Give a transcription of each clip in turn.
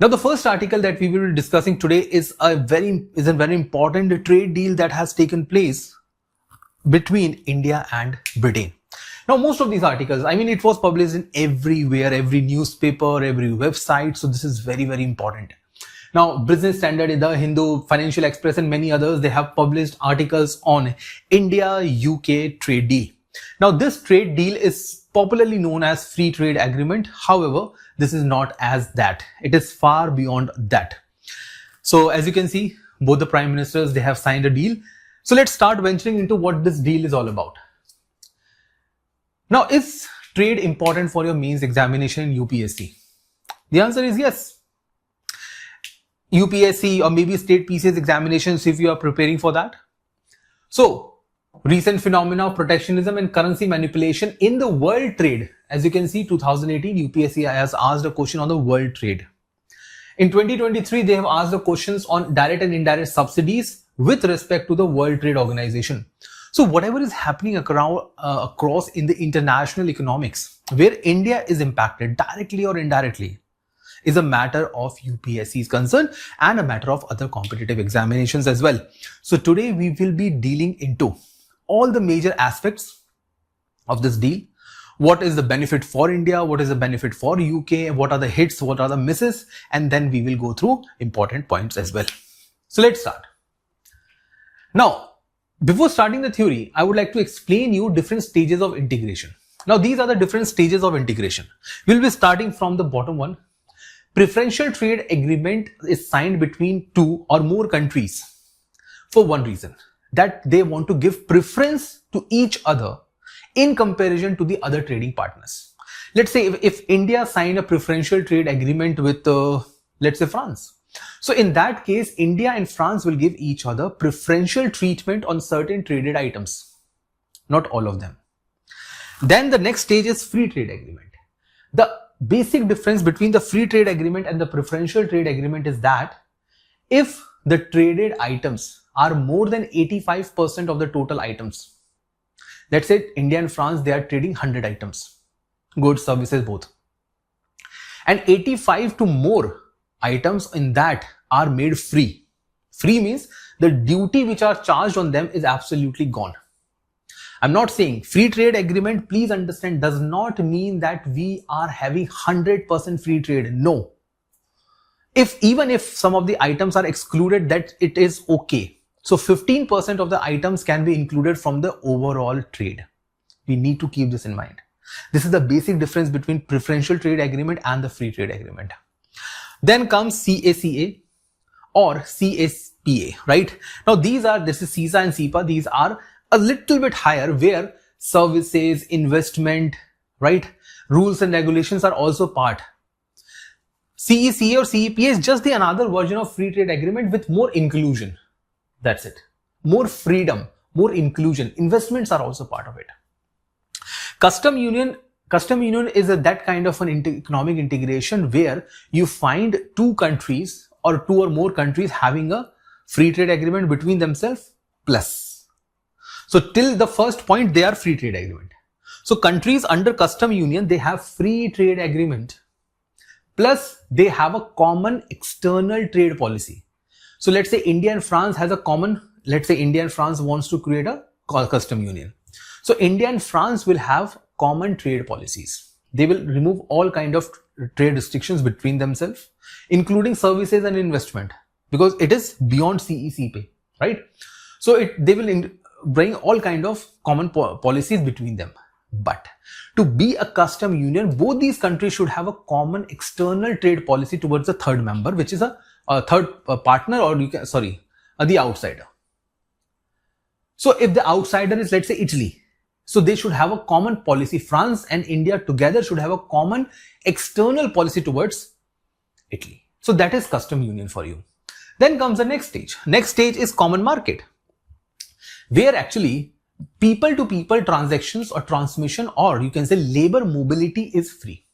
Now, the first article that we will be discussing today is a very important trade deal that has taken place between India and Britain. Now, most of these articles, it was published in everywhere, every newspaper, every website. So this is very, very important. Now, Business Standard, The Hindu, Financial Express and many others, they have published articles on India-UK trade deal. Now, this trade deal is popularly known as free trade agreement. However, this is not as that. It is far beyond that. So as you can see, both the prime ministers, they have signed a deal. So let's start venturing into what this deal is all about. Now, is trade important for your mains examination in UPSC? The answer is yes. UPSC or maybe state PCS examinations if you are preparing for that. So, recent phenomena of protectionism and currency manipulation in the world trade. As you can see, 2018 UPSC has asked a question on the world trade. In 2023, they have asked the questions on direct and indirect subsidies with respect to the World Trade Organization. So whatever is happening across in the international economics, where India is impacted directly or indirectly, is a matter of UPSC's concern and a matter of other competitive examinations as well. So today we will be dealing into all the major aspects of this deal. What is the benefit for India? What is the benefit for UK? What are the hits? What are the misses? And then we will go through important points as well. So let's start. Now, before starting the theory, I would like to explain you different stages of integration. Now, these are the different stages of integration. We'll be starting from the bottom one. Preferential trade agreement is signed between two or more countries for one reason, that they want to give preference to each other in comparison to the other trading partners. Let's say if India signed a preferential trade agreement with, let's say France. So in that case, India and France will give each other preferential treatment on certain traded items, not all of them. Then the next stage is free trade agreement. The basic difference between the free trade agreement and the preferential trade agreement is that if the traded items are more than 85% of the total items, let's say India and France, they are trading 100 items, goods, services, both. And 85 to more items in that are made free. Free means the duty which are charged on them is absolutely gone. I'm not saying free trade agreement, please understand, does not mean that we are having 100% free trade. No. Even if some of the items are excluded, that it is okay. So 15% of the items can be included from the overall trade. We need to keep this in mind. This is the basic difference between preferential trade agreement and the free trade agreement. Then comes CACA or CSPA, right? Now this is CISA and CIPA. These are a little bit higher, where services, investment, right, rules and regulations are also part. CECA or CEPA is just the another version of free trade agreement with more inclusion. That's it. More freedom, more inclusion. Investments are also part of it. Custom union is that kind of an economic integration where you find two countries or two or more countries having a free trade agreement between themselves plus. So till the first point, they are free trade agreement. So countries under custom union, they have free trade agreement plus they have a common external trade policy. So let's say India and France has a common, let's say India and France wants to create a custom union. So India and France will have common trade policies. They will remove all kind of trade restrictions between themselves, including services and investment, because it is beyond CECP, right? So they will bring all kind of common policies between them. But to be a custom union, both these countries should have a common external trade policy towards the third member, which is a third partner, or the outsider. So if the outsider is, let's say, Italy, so they should have a common policy. France and India together should have a common external policy towards Italy. So that is custom union for you. Then comes the next stage. Next stage is common market, where actually people to people transactions or transmission, or you can say labor mobility, is free.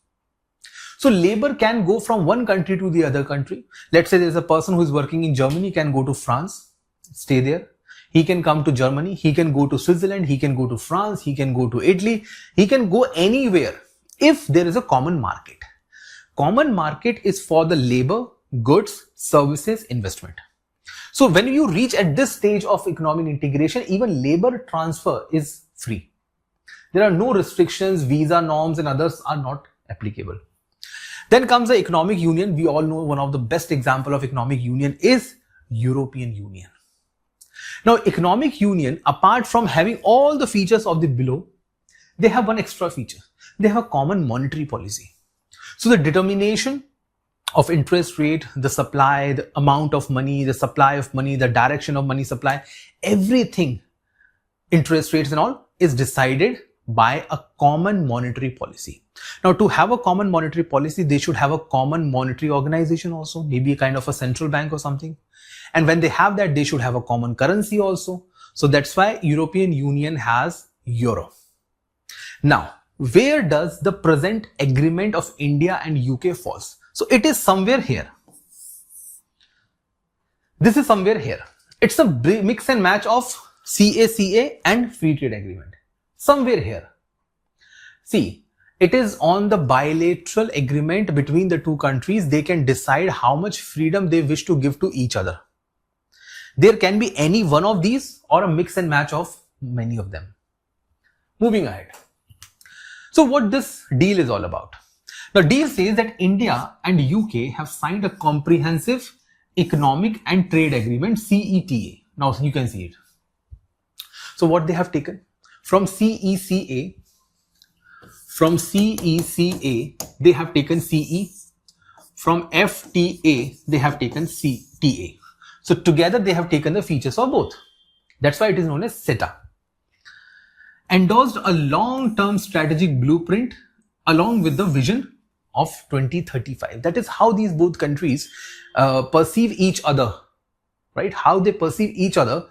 So labor can go from one country to the other country. Let's say there's a person who is working in Germany, can go to France, stay there. He can come to Germany, he can go to Switzerland, he can go to France, he can go to Italy, he can go anywhere if there is a common market. Common market is for the labor goods, services, investment. So when you reach at this stage of economic integration, even labor transfer is free. There are no restrictions, visa norms and others are not applicable. Then comes the economic union. We all know one of the best example of economic union is European Union. Now, economic union, apart from having all the features of the below, they have one extra feature. They have a common monetary policy. So the determination of interest rate, the supply, the amount of money, the supply of money, the direction of money supply, everything, interest rates and all is decided by a common monetary policy. Now, to have a common monetary policy, they should have a common monetary organization also, maybe a kind of a central bank or something. And when they have that, they should have a common currency also. So that's why European Union has Euro. Now, where does the present agreement of India and UK falls? So it is somewhere here. This is somewhere here. It's a mix and match of CACA and free trade agreement. Somewhere here. See, it is on the bilateral agreement between the two countries. They can decide how much freedom they wish to give to each other. There can be any one of these or a mix and match of many of them. Moving ahead. So what this deal is all about? The deal says that India and UK have signed a comprehensive economic and trade agreement, CETA. Now you can see it. So what they have taken from CECA, they have taken CE. From FTA, they have taken CTA. So together they have taken the features of both. That's why it is known as CETA. Endorsed a long-term strategic blueprint along with the vision of 2035. That is how these both countries perceive each other, right? How they perceive each other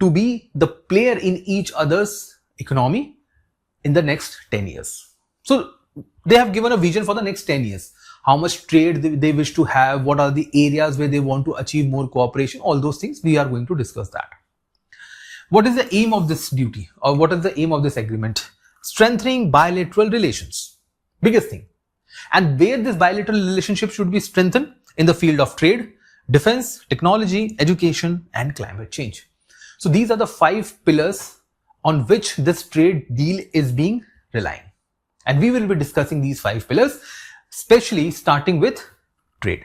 to be the player in each other's economy in the next 10 years. So they have given a vision for the next 10 years. How much trade they wish to have, what are the areas where they want to achieve more cooperation, all those things we are going to discuss that. What is the aim of this duty, or what is the aim of this agreement? Strengthening bilateral relations, biggest thing. And where this bilateral relationship should be strengthened? In the field of trade, defense, technology, education and climate change. So these are the 5 pillars on which this trade deal is being relying. And we will be discussing these 5 pillars, especially starting with trade.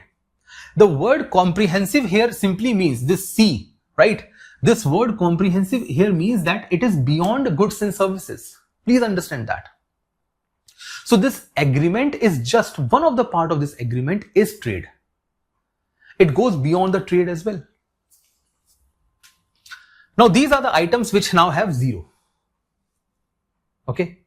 The word comprehensive here simply means this C, right? This word comprehensive here means that it is beyond goods and services. Please understand that. So this agreement is just one of the part of this agreement is trade. It goes beyond the trade as well. Now these are the items which now have 0. Okay.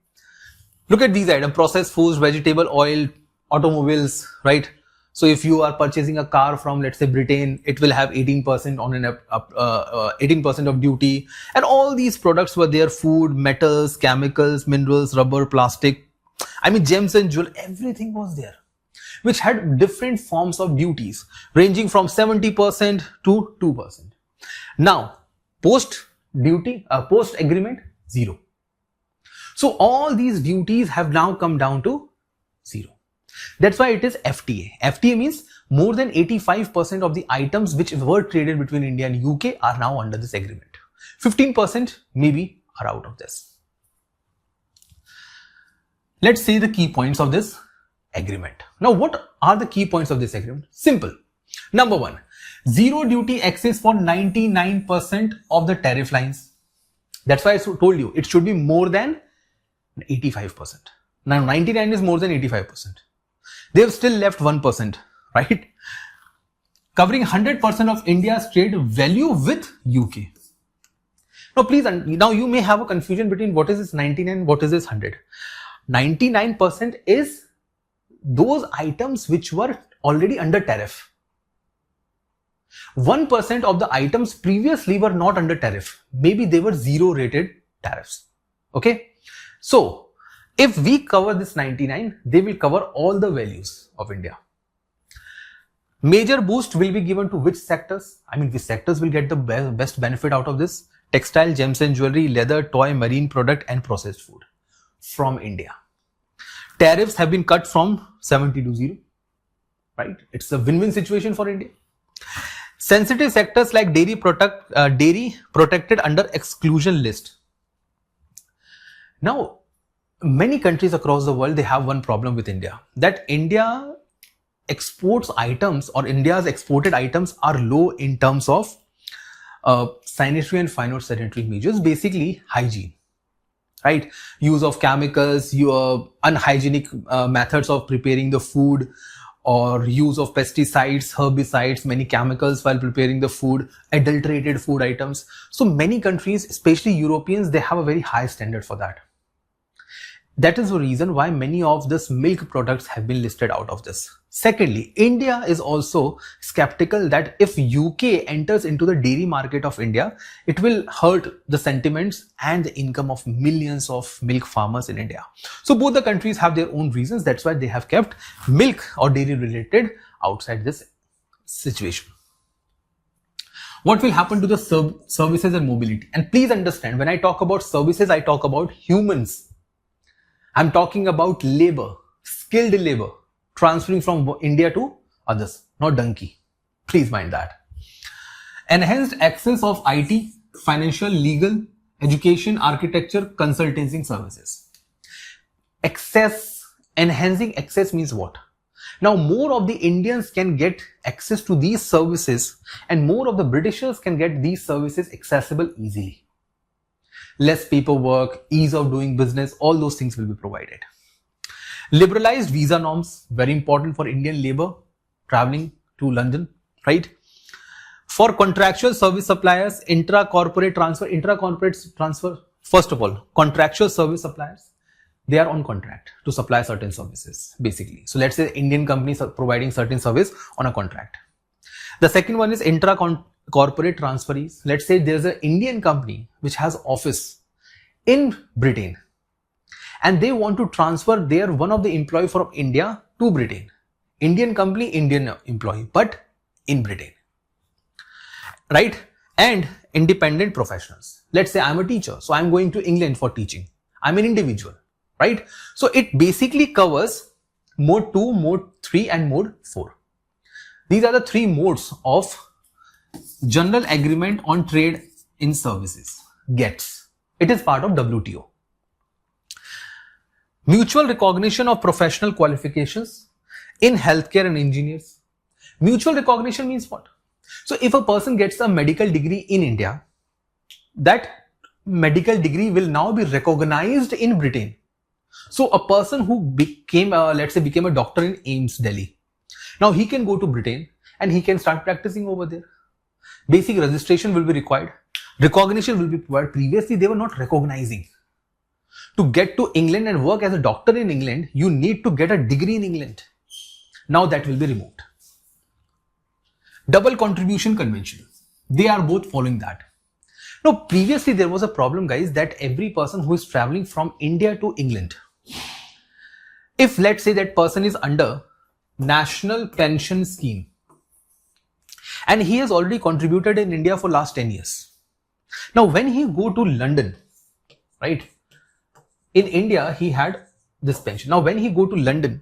Look at these items: processed foods, vegetable oil, automobiles, right? So if you are purchasing a car from, let's say, Britain, it will have 18% on an 18% of duty, and all these products were there: food, metals, chemicals, minerals, rubber, plastic. I mean, gems and jewelry, everything was there, which had different forms of duties ranging from 70% to 2%. Now, post agreement, 0. So all these duties have now come down to 0. That's why it is FTA. FTA means more than 85% of the items which were traded between India and UK are now under this agreement. 15% maybe are out of this. Let's see the key points of this agreement. Now, what are the key points of this agreement? Simple. Number 1, 0 duty access for 99% of the tariff lines. That's why I told you it should be more than 85%. Now 99 is more than 85%. They've still left 1%, right? Covering 100% of India's trade value with UK. Now please, now you may have a confusion between what is this 99, what is this 100. 99% is those items which were already under tariff. 1% of the items previously were not under tariff. Maybe they were 0 rated tariffs. Okay. So if we cover this 99, they will cover all the values of India. Major boost will be given to which sectors? I mean, which sectors will get the best benefit out of this? Textile, gems and jewelry, leather, toy, marine product and processed food from India. Tariffs have been cut from 70 to 0. right? It's a win-win situation for India. Sensitive sectors like dairy protected under exclusion list. Now, many countries across the world, they have one problem with India, that India exports items, or India's exported items are low in terms of sanitary and phytosanitary measures, basically hygiene, right? Use of chemicals, your unhygienic methods of preparing the food, or use of pesticides, herbicides, many chemicals while preparing the food, adulterated food items. So many countries, especially Europeans, they have a very high standard for that. That is the reason why many of these milk products have been listed out of this. Secondly, India is also skeptical that if UK enters into the dairy market of India, it will hurt the sentiments and the income of millions of milk farmers in India. So both the countries have their own reasons. That's why they have kept milk or dairy related outside this situation. What will happen to the services and mobility? And please understand, when I talk about services, I talk about humans. I'm talking about labor, skilled labor, transferring from India to others, not donkey. Please mind that. Enhanced access of IT, financial, legal, education, architecture, consulting services. Enhancing access means what? Now, more of the Indians can get access to these services, and more of the Britishers can get these services accessible easily. Less paperwork, ease of doing business, all those things will be provided. Liberalized visa norms, very important for Indian labor traveling to London, right? For contractual service suppliers, intra-corporate transfer, first of all, contractual service suppliers, they are on contract to supply certain services, basically. So let's say Indian companies are providing certain service on a contract. The second one is intra-corporate transferees. Let's say there's an Indian company which has office in Britain, and they want to transfer one of the employee from India to Britain. Indian company, Indian employee, but in Britain, right? And independent professionals. Let's say I'm a teacher, so I'm going to England for teaching. I'm an individual, right? So it basically covers mode 2, mode 3 and mode 4. These are the three modes of General Agreement on Trade in Services, GATS. It is part of WTO. Mutual recognition of professional qualifications in healthcare and engineers. Mutual recognition means what? So if a person gets a medical degree in India, that medical degree will now be recognized in Britain. So a person who became a doctor in AIIMS, Delhi, now he can go to Britain and he can start practicing over there. Basic registration will be required. Recognition will be provided. Previously, they were not recognizing. To get to England and work as a doctor in England, you need to get a degree in England. Now that will be removed. Double contribution convention. They are both following that. Now, previously there was a problem, guys, that every person who is traveling from India to England, if let's say that person is under National Pension Scheme and he has already contributed in India for last 10 years. Now, when he go to London, right, in India, he had this pension. Now, when he go to London,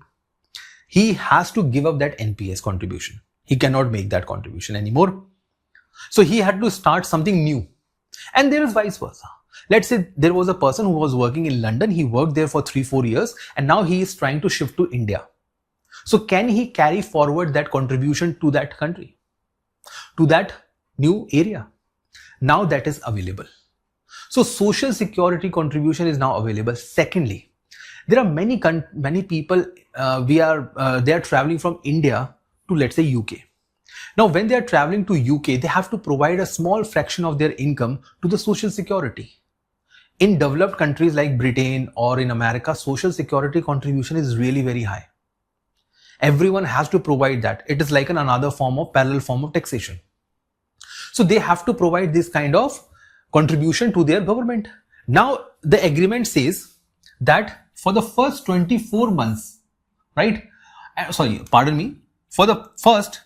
he has to give up that NPS contribution. He cannot make that contribution anymore. So he had to start something new. And there is vice versa. Let's say there was a person who was working in London. He worked there for 3-4 years and now he is trying to shift to India. So can he carry forward that contribution to that country, to that new area? Now that is available. So social security contribution is now available. Secondly, there are many people, they are traveling from India to, let's say, UK. Now, when they are traveling to UK, they have to provide a small fraction of their income to the social security. In developed countries like Britain or in America, social security contribution is really very high. Everyone has to provide that. It is like another parallel form of taxation. So they have to provide this kind of contribution to their government. Now, the agreement says that for the first 24 months, right? For the first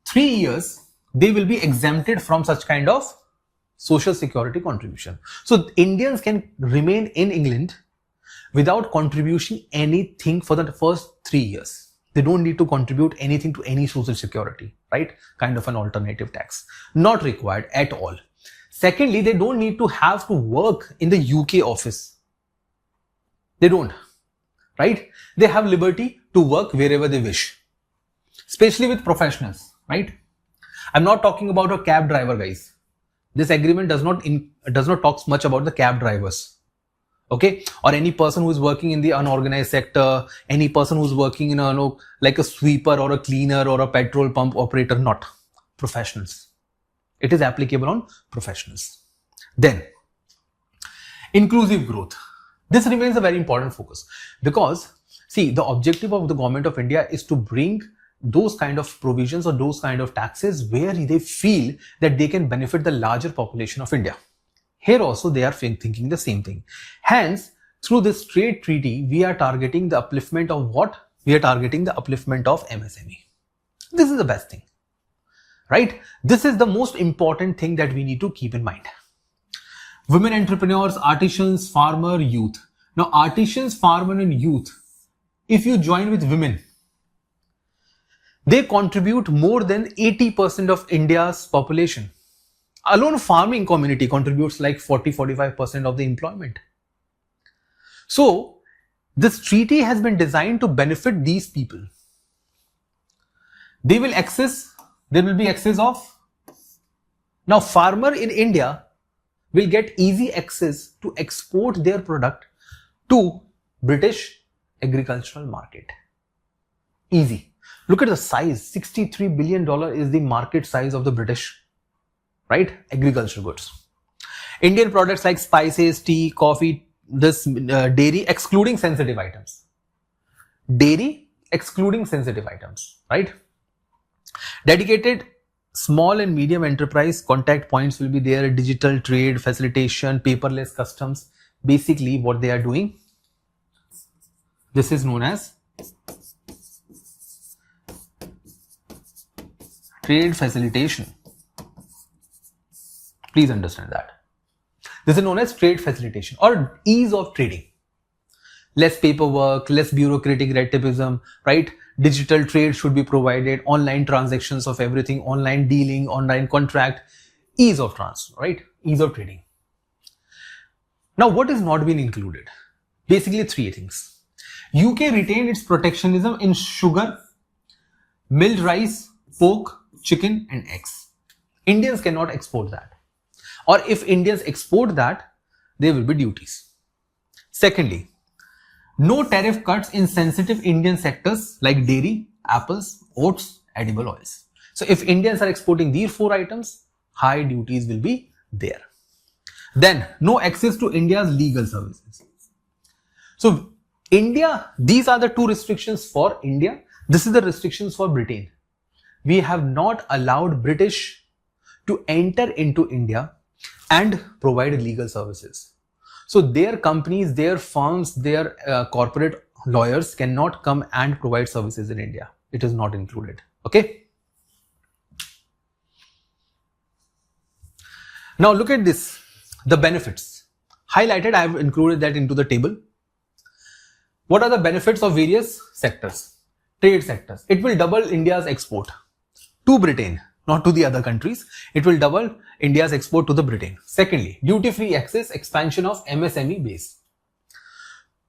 3 years, they will be exempted from such kind of social security contribution. So Indians can remain in England without contribution anything for the first 3 years. They don't need to contribute anything to any social security, right? Kind of an alternative tax. Not required at all. Secondly, they don't need to have to work in the UK office. They don't, right? They have liberty to work wherever they wish, especially with professionals, right? I'm not talking about a cab driver, guys. This agreement does not talk much about the cab drivers, okay? Or any person who is working in the unorganized sector, any person who's working in like a sweeper or a cleaner or a petrol pump operator, not professionals. It is applicable on professionals. Then, inclusive growth. This remains a very important focus because, see, the objective of the government of India is to bring those kind of provisions or those kind of taxes where they feel that they can benefit the larger population of India. Here also they are thinking the same thing. Hence, through this trade treaty, we are targeting the upliftment of what? We are targeting the upliftment of MSME. This is the best thing, right? This is the most important thing that we need to keep in mind. Women entrepreneurs, artisans, farmer, youth. Now, artisans, farmer and youth, if you join with women, they contribute more than 80% of India's population. Alone farming community contributes like 40-45% of the employment. So, this treaty has been designed to benefit these people. There will be access of, now farmer in India will get easy access to export their product to British agricultural market. Easy. Look at the size, $63 billion is the market size of the British, right? Agricultural goods. Indian products like spices, tea, coffee, dairy, excluding sensitive items. Dairy, excluding sensitive items, right? Dedicated small and medium enterprise contact points will be there, digital trade, facilitation, paperless customs. Basically, what they are doing, this is known as trade facilitation. Please understand that. This is known as trade facilitation or ease of trading. Less paperwork, less bureaucratic red tapeism, right? Digital trade should be provided, online transactions of everything, online dealing, online contract, ease of transfer, right? Ease of trading. Now, what is not been included? Basically, three things. UK retained its protectionism in sugar, milled rice, pork, chicken and eggs. Indians cannot export that. Or if Indians export that, there will be duties. Secondly, no tariff cuts in sensitive Indian sectors like dairy, apples, oats, edible oils. So if Indians are exporting these four items, high duties will be there. Then no access to India's legal services. So India, these are the two restrictions for India. This is the restrictions for Britain. We have not allowed British to enter into India and provide legal services. So their companies, their firms, their corporate lawyers cannot come and provide services in India. It is not included. Okay. Now look at this, the benefits. Highlighted, I have included that into the table. What are the benefits of various sectors? Trade sectors. It will double India's export to Britain, not to the other countries. It will double India's export to the Britain. Secondly, duty-free access, expansion of MSME base.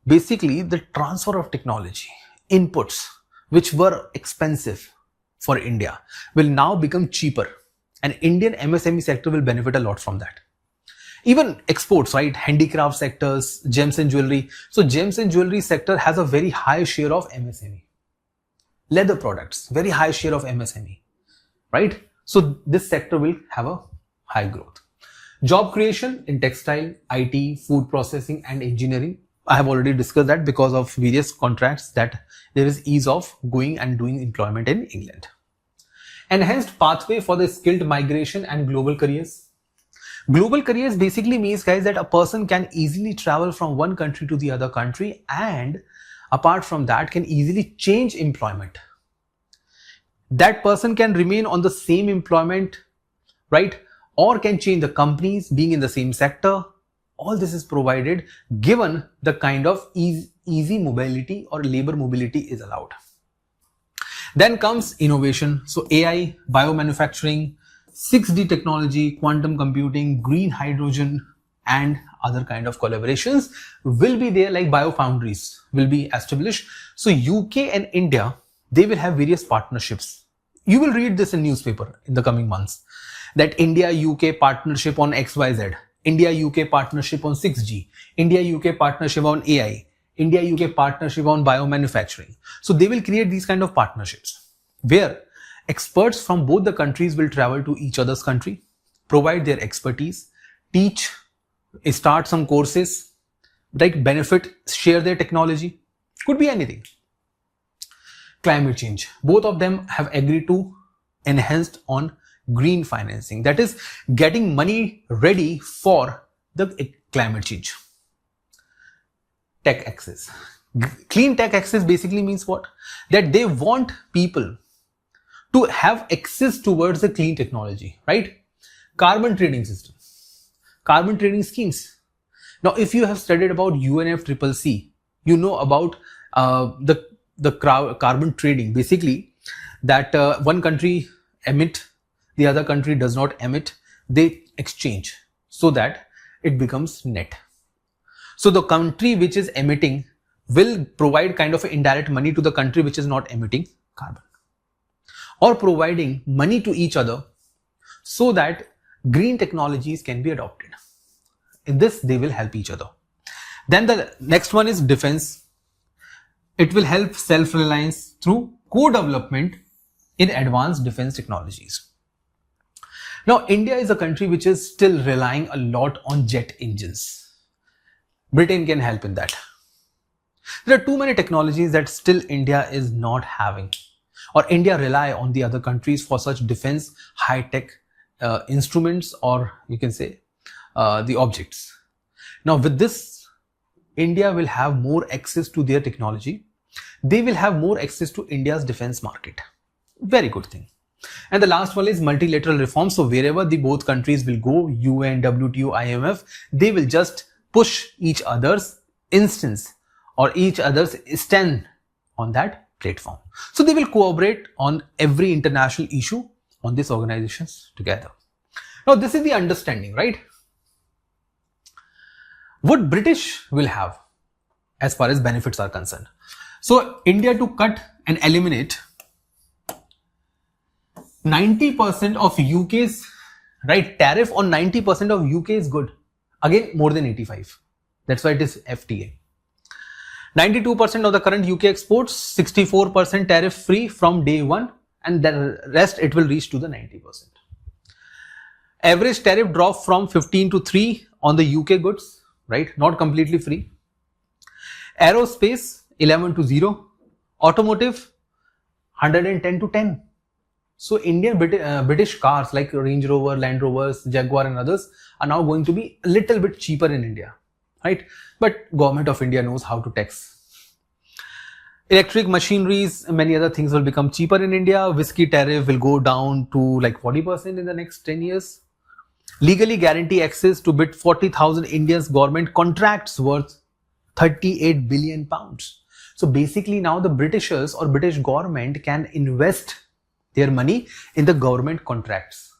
Basically, the transfer of technology, inputs, which were expensive for India, will now become cheaper. And Indian MSME sector will benefit a lot from that. Even exports, right? Handicraft sectors, gems and jewelry. So gems and jewelry sector has a very high share of MSME. Leather products, very high share of MSME, right? So this sector will have a high growth. Job creation in textile, IT, food processing and engineering. I have already discussed that because of various contracts that there is ease of going and doing employment in England. Enhanced pathway for the skilled migration and global careers. Global careers basically means, guys, that a person can easily travel from one country to the other country and apart from that can easily change employment. That person can remain on the same employment, right? Or can change the companies being in the same sector. All this is provided given the kind of easy mobility or labor mobility is allowed. Then comes innovation. So AI, biomanufacturing, 6D technology, quantum computing, green hydrogen, and other kind of collaborations will be there, like biofoundries will be established. So UK and India, they will have various partnerships. You will read this in newspaper in the coming months, that India-UK partnership on XYZ, India-UK partnership on 6G, India-UK partnership on AI, India-UK partnership on biomanufacturing. So they will create these kind of partnerships where experts from both the countries will travel to each other's country, provide their expertise, teach, start some courses, like benefit, share their technology. Could be anything. Climate change. Both of them have agreed to enhanced on green financing. That is getting money ready for the climate change. Tech access. Clean tech access basically means what? That they want people to have access towards the clean technology, right? Carbon trading system, carbon trading schemes. Now, if you have studied about UNFCCC, you know about the carbon trading. Basically, that one country emit, the other country does not emit. They exchange so that it becomes net. So the country which is emitting will provide kind of indirect money to the country which is not emitting carbon, or providing money to each other so that green technologies can be adopted. In this, they will help each other. Then the next one is defense. It will help self-reliance through co-development in advanced defense technologies. Now, India is a country which is still relying a lot on jet engines. Britain can help in that. There are too many technologies that still India is not having, or India rely on the other countries for such defense high-tech instruments, or you can say the objects. Now with this, India will have more access to their technology. They will have more access to India's defense market. Very good thing. And the last one is multilateral reform. So wherever the both countries will go, UN, WTO, IMF, they will just push each other's instance or each other's stand on that platform. So they will cooperate on every international issue on these organizations together. Now this is the understanding, right? What British will have as far as benefits are concerned. So India to cut and eliminate 90% of UK's, right, tariff on 90% of UK is good. Again, more than 85. That's why it is FTA. 92% of the current UK exports, 64% tariff free from day one, and the rest it will reach to the 90%. Average tariff drop from 15 to 3 on the UK goods, right? Not completely free. Aerospace 11 to 0. Automotive 110 to 10. So Indian British cars like Range Rover, Land Rovers, Jaguar and others are now going to be a little bit cheaper in India, right? But government of India knows how to tax. Electric machineries and many other things will become cheaper in India. Whiskey tariff will go down to like 40% in the next 10 years. Legally guarantee access to bid 40,000 India's government contracts worth 38 billion pounds. So basically now the Britishers or British government can invest their money in the government contracts.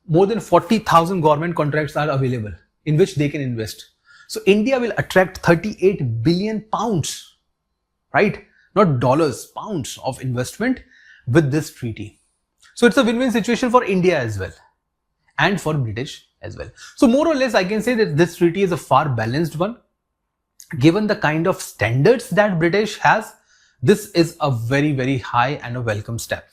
More than 40,000 government contracts are available in which they can invest. So India will attract 38 billion pounds, right? Not dollars, pounds of investment with this treaty. So it's a win-win situation for India as well and for British as well. So more or less I can say that this treaty is a far balanced one. Given the kind of standards that British has, this is a very, very high and a welcome step.